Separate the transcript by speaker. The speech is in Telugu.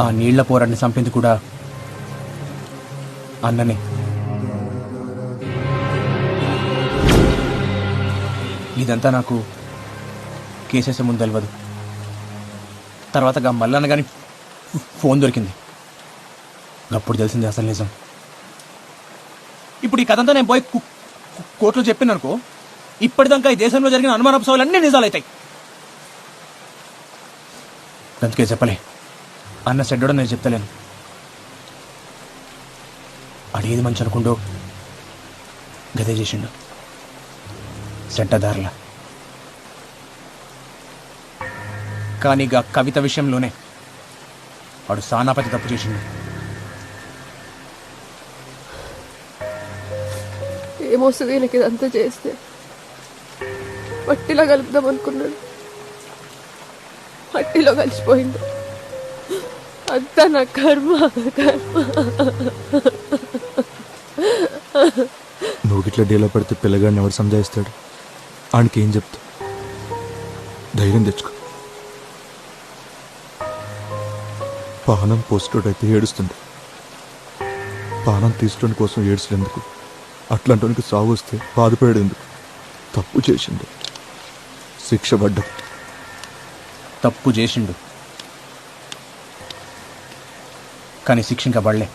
Speaker 1: ఆ నీళ్ల పోరాడిని చంపింది కూడా అన్ననే. ఇదంతా నాకు కేసేసే ముందు తెలియదు. తర్వాత మల్లన్న కానీ ఫోన్ దొరికింది, అప్పుడు తెలిసింది అసలు నిజం. ఇప్పుడు ఈ కథంతా నేను పోయి కోర్టులో చెప్పిననుకో, ఇప్పటిదాకా ఈ దేశంలో జరిగిన అనుమానాంశాలన్నీ నిజాలవుతాయి. అందుకే చెప్పలే. అన్న చెడ్డో నేను చెప్తలేను. అడిగేది మంచి అనుకుంటూ గదే చేసిండు, చెడ్డదారులా. కానీ ఇక కవిత విషయంలోనే వాడు సానాపతి తప్పు చేసిండు.
Speaker 2: ఏమొస్తుంది ఈయనకి ఇదంతా చేస్తే? మట్టిలో కలుపుదాం అనుకున్నాడు, మట్టిలో కలిసిపోయింది. అంతా నా కర్మ.
Speaker 3: నువ్వు ఇట్లా డీలో పడితే పిల్లగాడిని ఎవరు సంజాయిస్తాడు? ఆయనకి ఏం చెప్తా? ధైర్యం తెచ్చుకో. పానం పోస్టోడైతే ఏడుస్తుండే, పానం తీసుకోవడం కోసం ఏడ్చలేందుకు. అట్లాంటి సాగు వస్తే బాధపడేందుకు. తప్పు చేసిండు, శిక్ష పడ్డా.
Speaker 1: తప్పు చేసిండు కానీ శిక్ష ఇంకా పడలే.